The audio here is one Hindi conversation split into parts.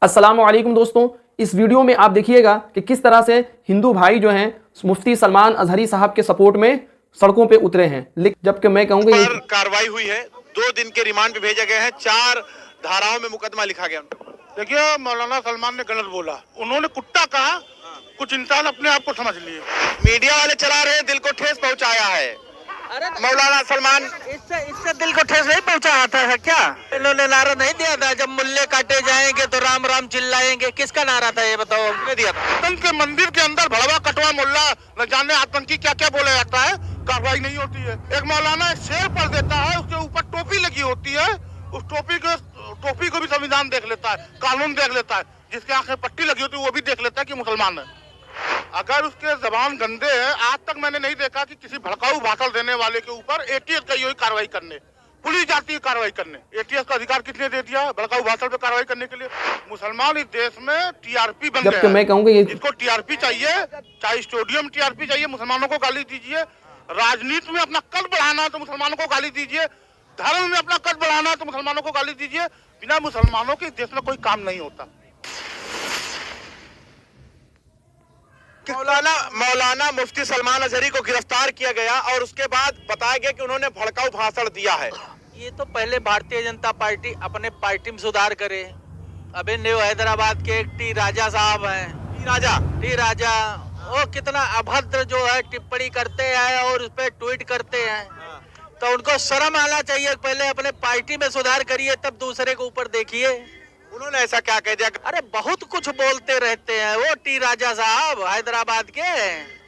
अस्सलामुअलैकुम दोस्तों, इस वीडियो में आप देखिएगा कि किस तरह से हिंदू भाई जो हैं मुफ्ती सलमान अजहरी साहब के सपोर्ट में सड़कों पे उतरे हैं। जबकि मैं कहूँगा पर कार्रवाई हुई है, 2 दिन के रिमांड पे भेजे गए हैं, 4 धाराओं में मुकदमा लिखा गया। देखिए, मौलाना सलमान ने गलत बोला, उन्होंने कुत्ता कहा, कुछ इंसान अपने आप को समझ लिए। मीडिया वाले चला रहे हैं, दिल को ठेस पहुंचाया है। मौलाना सलमान इससे दिल को ठेस नहीं पहुंचा आता है क्या? इन्होंने नारा नहीं दिया था जब मुल्ले काटे जाएंगे तो राम राम चिल्लाएंगे? किसका नारा था ये बताओ? ने दिया था। आतंक के मंदिर के अंदर भड़वा कटवा मुल्ला न जाने आतंकी क्या क्या बोला जाता है, कार्रवाई नहीं होती है। एक मौलाना एक शेर पढ़ देता है, उसके ऊपर टोपी लगी होती है, उस टोपी को भी संविधान देख लेता है, कानून देख लेता है। जिसके आंखें पट्टी लगी होती है वो भी देख लेता है कि मुसलमान है। अगर उसके जबान गंदे है, आज तक मैंने नहीं देखा कि किसी भड़काऊ भाषण देने वाले के ऊपर एटीएस गई हुई कार्रवाई करने, पुलिस जाती है कार्रवाई करने। एटीएस का अधिकार किसने दे दिया भड़काऊ भाषण पे कार्रवाई करने के लिए? मुसलमान इस देश में टीआरपी बन गया। मैं कहूँगा जिसको टीआरपी चाहिए, चाहे स्टेडियम टीआरपी चाहिए, मुसलमानों को गाली दीजिए। राजनीति में अपना कद बढ़ाना है तो मुसलमानों को गाली दीजिए, धर्म में अपना कद बढ़ाना है तो मुसलमानों को गाली दीजिए। बिना मुसलमानों के इस देश में कोई काम नहीं होता। मौलाना मुफ्ती सलमान अजहरी को गिरफ्तार किया गया और उसके बाद बताया गया कि उन्होंने भड़काऊ भाषण दिया है। ये तो पहले भारतीय जनता पार्टी अपने पार्टी में सुधार करे। अभी न्यू हैदराबाद के टी राजा साहब हैं, टी राजा वो कितना अभद्र जो है टिप्पणी करते हैं और उस पर ट्वीट करते हैं, तो उनको शर्म आना चाहिए। पहले अपने पार्टी में सुधार करिए, तब दूसरे के ऊपर देखिए। उन्होंने ऐसा क्या कह दिया? अरे बहुत कुछ बोलते रहते हैं वो टी राजा साहब हैदराबाद के,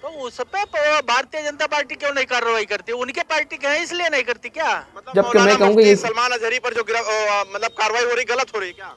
तो उस पे भारतीय जनता पार्टी क्यों नहीं कार्रवाई करती? उनके पार्टी के हैं इसलिए नहीं करती क्या? जबकि मैं कहूँगा सलमान अजहरी पर जो कार्रवाई हो रही गलत हो रही क्या?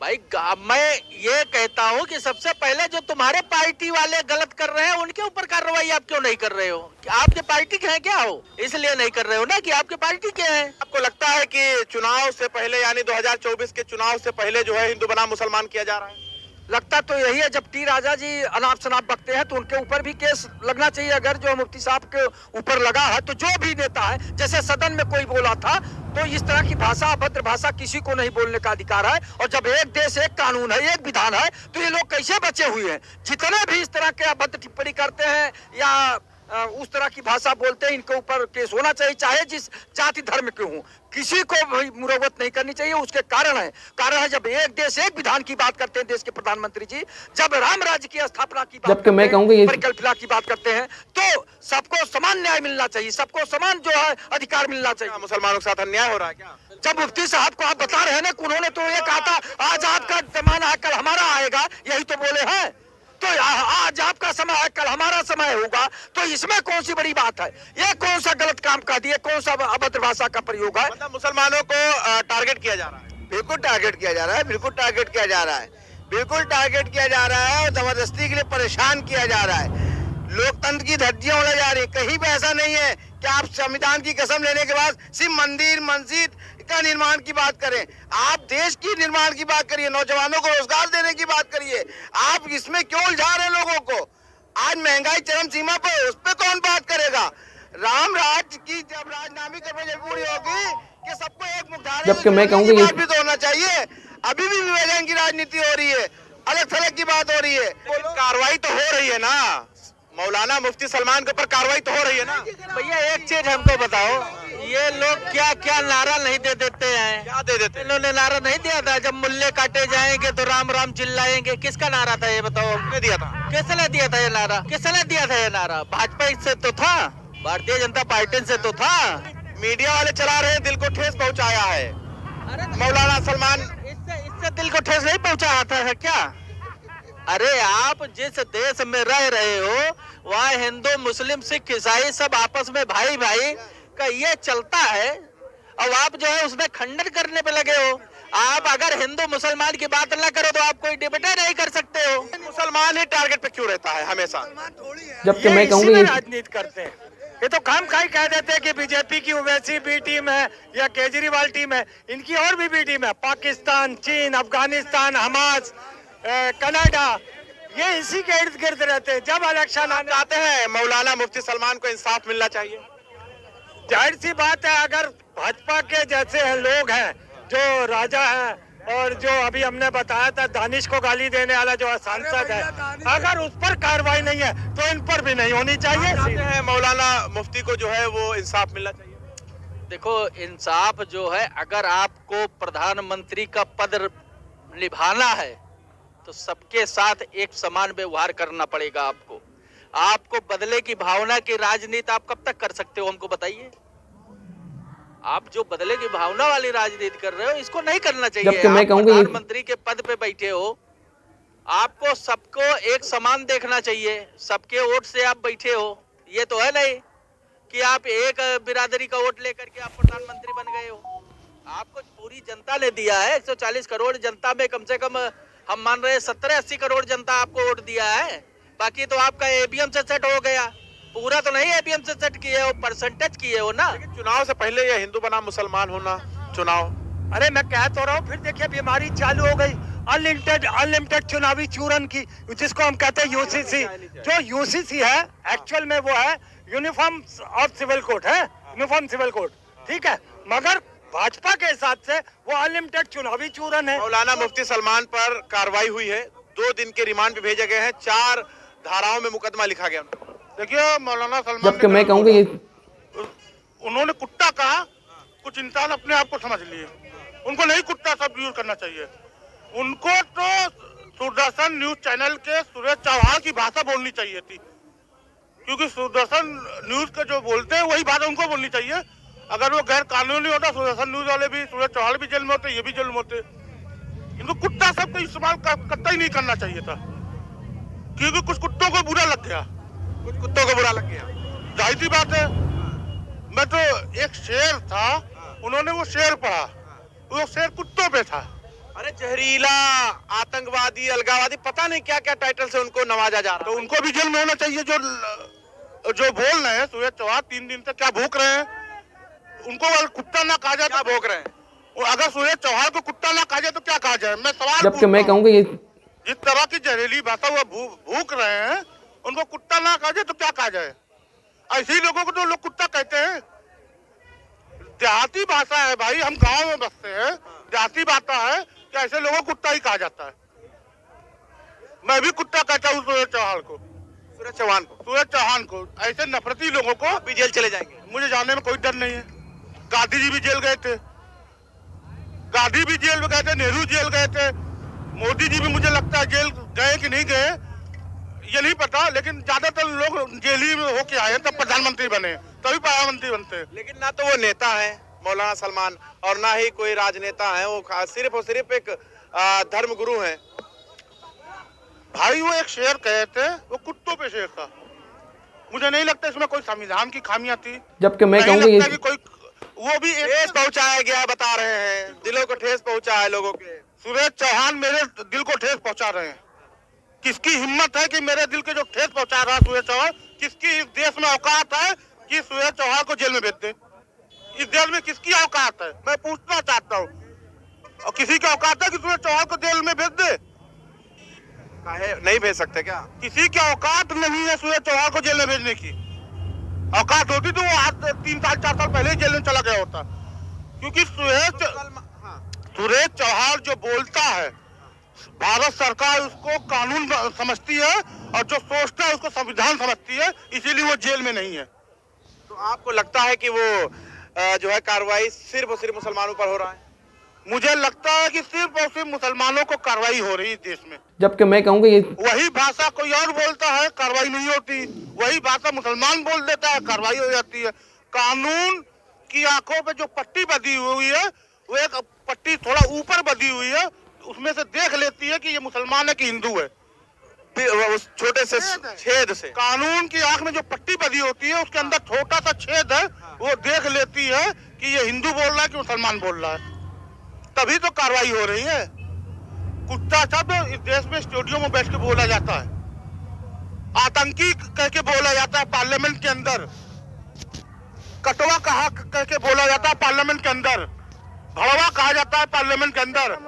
भाई मैं ये कहता हूँ कि सबसे पहले जो तुम्हारे पार्टी वाले गलत कर रहे हैं उनके ऊपर कार्रवाई आप क्यों नहीं कर रहे हो? आपके पार्टी के हैं क्या हो, इसलिए नहीं कर रहे हो ना कि आपके पार्टी के हैं। आपको लगता है कि चुनाव से पहले यानी 2024 के चुनाव से पहले जो है हिंदू बनाम मुसलमान किया जा रहा है? लगता तो यही है। जब टी राजा जी अनाप शनाप बकते हैं तो उनके ऊपर भी केस लगना चाहिए। अगर जो मुफ्ती साहब के ऊपर लगा है तो जो भी नेता है, जैसे सदन में कोई बोला था, तो इस तरह की भाषा, अभद्र भाषा किसी को नहीं बोलने का अधिकार है। और जब एक देश, एक कानून है, एक विधान है, तो ये लोग कैसे बचे हुए हैं? जितने भी इस तरह के अभद्र टिप्पणी करते हैं या उस तरह की भाषा बोलते हैं, इनके ऊपर केस होना चाहिए, चाहे जिस जाति धर्म के हों। किसी को भी मुरवत नहीं करनी चाहिए। उसके कारण है जब एक देश एक विधान की बात करते हैं देश के प्रधानमंत्री जी, जब राम राज्य की स्थापना की बात करते हैं, परिकल्पना की बात करते हैं, तो सबको समान न्याय मिलना चाहिए, सबको समान जो है अधिकार मिलना चाहिए। मुसलमानों के साथ अन्याय हो रहा है क्या? जब मुफ्ती साहब को आप बता रहे हैं ना, उन्होंने तो ये कहा था आज आपका जमाना है, कल हमारा आएगा, यही तो बोले हैं। तो आज आपका समय है, कल हमारा समय होगा, तो इसमें कौन सी बड़ी बात है? ये कौन सा गलत काम कर दिए, कौन सा अभद्र भाषा का प्रयोग है? मतलब मुसलमानों को टारगेट किया जा रहा है? बिल्कुल टारगेट किया जा रहा है, बिल्कुल टारगेट किया जा रहा है, बिल्कुल टारगेट किया जा रहा है और जबरदस्ती के लिए परेशान किया जा रहा है। लोकतंत्र की धज्जियां उड़ा जा रही है। कहीं भी ऐसा नहीं है कि आप संविधान की कसम लेने के बाद सिर्फ मंदिर मस्जिद का निर्माण की बात करें। आप देश की निर्माण की बात करिए, नौजवानों को रोजगार देने की बात करिए। आप इसमें क्यों उलझा रहे लोगों को? आज महंगाई चरम सीमा पर, उस पर कौन बात करेगा? राम राज्य की जब राजनामी करने जरूरी होगी कि सबको एक मुख्तार, जबकि मैं कहूँगा बात भी तो होना चाहिए। अभी भी विभाजन की राजनीति हो रही है, अलग थलग की बात हो रही है। कार्रवाई तो हो रही है ना, मौलाना मुफ्ती सलमान के ऊपर कार्रवाई तो हो रही है ना? भैया एक चीज हमको बताओ, ये लोग क्या क्या नारा नहीं दे देते हैं? क्या दे देते? इन्होंने नारा नहीं दिया था जब मुल्ले काटे जाएंगे तो राम राम चिल्लाएंगे? किसका नारा था ये बताओ? किसने दिया था? किसने दिया था ये नारा? किसने दिया था ये नारा? भाजपा से तो था, भारतीय जनता पार्टी से तो था। मीडिया वाले चला रहे हैं, दिल को ठेस पहुंचाया है। मौलाना सलमान इससे दिल को ठेस नहीं पहुंचा आता है क्या? अरे आप जिस देश में रह रहे हो वहाँ हिंदू मुस्लिम सिख ईसाई सब आपस में भाई भाई का ये चलता है, और आप जो है उसमें खंडन करने पे लगे हो। आप अगर हिंदू मुसलमान की बात न करो तो आप कोई डिबेट नहीं कर सकते हो। मुसलमान ही टारगेट पे क्यों रहता है हमेशा? जबकि मैं कहूँगा राजनीति करते हैं, ये तो काम खाई कह देते हैं कि बीजेपी की वैसी बी टीम है या केजरीवाल टीम है। इनकी और भी बी टीम है, पाकिस्तान, चीन, अफगानिस्तान, हमास, कनाडा, ये इसी के इर्द गिर्द रहते हैं। जब इलेक्शन आते हैं मौलाना मुफ्ती सलमान को इंसाफ मिलना चाहिए। जाहिर सी बात है, अगर भाजपा के जैसे लोग हैं जो राजा हैं, और जो अभी हमने बताया था दानिश को गाली देने वाला जो सांसद है, अगर उस पर कार्रवाई नहीं है तो इन पर भी नहीं होनी चाहिए। चाहते हैं मौलाना मुफ्ती को जो है वो इंसाफ मिलना चाहिए। देखो, इंसाफ जो है, अगर आपको प्रधानमंत्री का पद निभाना है तो सबके साथ एक समान व्यवहार करना पड़ेगा। आपको बदले की भावना की राजनीति आप कब तक कर सकते हो, हमको बताइए। आप जो बदले की भावना वाली राजनीति कर रहे हो, इसको नहीं करना चाहिए। जबकि मैं आप कहूंगा प्रधानमंत्री के पद पे बैठे हो, आपको सबको एक समान देखना चाहिए। सबके वोट से आप बैठे हो, ये तो है नहीं कि आप एक बिरादरी का वोट लेकर के आप प्रधानमंत्री बन गए हो। आपको पूरी जनता ने दिया है। 140 करोड़ जनता में कम से कम हम मान रहे हैं 70-80 करोड़ जनता आपको वोट दिया है। बाकी तो आपका ईवीएम से सेट हो गया, पूरा तो नहीं ईवीएम से सेट किए हो, परसेंटेज किए हो ना। लेकिन चुनाव से पहले ये हिंदू बनाम मुसलमान होना चुनाव। अरे मैं कह तो रहा हूँ, फिर देखिए बीमारी चालू हो गई अनलिमिटेड चुनावी चूरन की, जिसको हम कहते हैं यूसीसी। जो यूसीसी है एक्चुअल में वो है यूनिफॉर्म ऑफ सिविल कोड है, यूनिफॉर्म सिविल कोड, ठीक है। मगर भाजपा के हिसाब से वो अनलिमिटेड चुनावी चूरन है। मौलाना मुफ्ती सलमान पर कार्रवाई हुई है, 2 दिन के रिमांड पे भेजे गए हैं, 4 धाराओं में मुकदमा लिखा गया। देखिए मौलाना सलमान, जबकि मैं कहूँगा ये उन्होंने कुत्ता कहा, कुछ इंसान अपने आप को समझ लिए। उनको नहीं कुत्ता शब्द यूज करना चाहिए। उनको तो दूरदर्शन न्यूज चैनल के सुरेश चौहान की भाषा बोलनी चाहिए थी, क्योंकि दूरदर्शन न्यूज के जो बोलते हैं वही भाषा उनको बोलनी चाहिए। अगर वो गैर कानूनी होता, दूरदर्शन न्यूज वाले भी, सुरेश चौहान भी जेल में होते, ये भी जेल में होते। इनको कुत्ता शब्द इस्तेमाल कतई नहीं करना चाहिए था, क्योंकि कुछ कुत्तों को बुरा लग गया। कुछ कुत्तों को बुरा लग गया, जाहिर सी बात है। मैं तो एक शेर था, उन्होंने वो शेर पढ़ा, वो शेर कुत्तों पे था। अरे जहरीला, आतंकवादी, अलगावादी, पता नहीं क्या क्या टाइटल से उनको नवाजा जा रहा तो उनको भी जेल में होना चाहिए। जो बोल रहे हैं सुरेश चौहान 3 दिन तक क्या भूख रहे हैं, उनको अगर कुत्ता ना कहा जाए, क्या भोग रहे हैं। और अगर सुरेश चौहान को कुत्ता ना कहा जाए तो क्या कहा जाए। मैं सवाल जबकि मैं कहूँगा ये जिस तरह की जहरीली भाषा वो भूख रहे हैं, उनको कुत्ता ना कहा जाए तो क्या कहा जाए। ऐसे लोगों को तो लोग कुत्ता कहते हैं। देहाती भाषा है भाई, हम गांव में बसते हैं, देहाती भाषा है कि ऐसे लोगों को कुत्ता ही कहा जाता है। मैं भी कुत्ता कहता हूँ सुरेश चौहान को, सूरज चौहान को। ऐसे नफरती लोगों को भी जेल चले जाएंगे। मुझे जाने में कोई डर नहीं है। गांधी जी भी जेल गए थे, गांधी भी जेल में गए थे, नेहरू जेल गए थे, मोदी जी भी मुझे लगता है जेल गए कि नहीं गए ये नहीं पता, लेकिन ज्यादातर लोग जेल ही में होके आए तब प्रधानमंत्री बने, तभी प्रधानमंत्री बनते हैं। लेकिन ना तो वो नेता है मौलाना सलमान, और ना ही कोई राजनेता है, वो सिर्फ और सिर्फ एक धर्म गुरु है। भाई वो एक शेर कहे थे, वो कुत्तों पे शेर था। मुझे नहीं लगता इसमें कोई संविधान की खामियां थी। जबकि मैं कहूँगा ये कोई वो भी ठेस पहुंचाया गया है, बता रहे हैं, दिलों को ठेस पहुंचा है लोगों के। सुरेश चौहान मेरे दिल को ठेस पहुंचा रहे हैं। किसकी हिम्मत है कि मेरे दिल के जो ठेस पहुंचा रहा है सुरेश चौहान, किसकी इस देश में औकात है कि सुरेश चौहान को जेल में भेज दे। इस देश में किसकी औकात है, मैं पूछना चाहता हूँ। और किसी की औकात है कि सुरेश चौहान को जेल में भेज दे? नहीं भेज सकते क्या? किसी की औकात नहीं है सुरेश चौहान को जेल में भेजने की। औकात होती तो वो आज 3 साल 4 साल पहले ही जेल में चला गया होता, क्योंकि सुरेश चौहान जो बोलता है, भारत सरकार उसको कानून समझती है और जो सोचता है उसको संविधान समझती है, इसीलिए वो जेल में नहीं है। तो आपको लगता है कि वो जो है कार्रवाई सिर्फ और सिर्फ मुसलमानों पर हो रहा है? मुझे लगता है कि सिर्फ और सिर्फ मुसलमानों को कार्रवाई हो रही है देश में। जबकि मैं कहूँगा ये वही भाषा कोई और बोलता है, कार्रवाई नहीं होती। वही भाषा मुसलमान बोल देता है, कार्रवाई हो जाती है। कानून की आंखों पे जो पट्टी बंधी हुई है, वो एक पट्टी थोड़ा ऊपर बंधी हुई है, उसमें से देख लेती है कि ये मुसलमान है कि हिंदू है। उस छोटे से छेद से कानून की आंख में जो पट्टी बंधी होती है, उसके अंदर छोटा सा छेद है, वो देख लेती है कि ये हिंदू बोल रहा है कि मुसलमान बोल रहा है, तभी तो कार्रवाई हो रही है। कुत्ता शब्द इस देश में स्टूडियो में बैठ के बोला जाता है, आतंकी कह के बोला जाता है पार्लियामेंट के अंदर, कटवा कह के बोला जाता है पार्लियामेंट के अंदर, भड़वा कहा जाता है पार्लियामेंट के अंदर।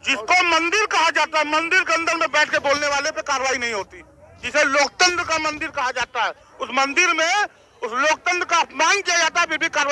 जिसको मंदिर कहा जाता है, मंदिर के अंदर में बैठ के बोलने वाले पे कार्रवाई नहीं होती। जिसे लोकतंत्र का मंदिर कहा जाता है, उस मंदिर में उस लोकतंत्र का अपमान किया जाता है, फिर भी कार्रवाई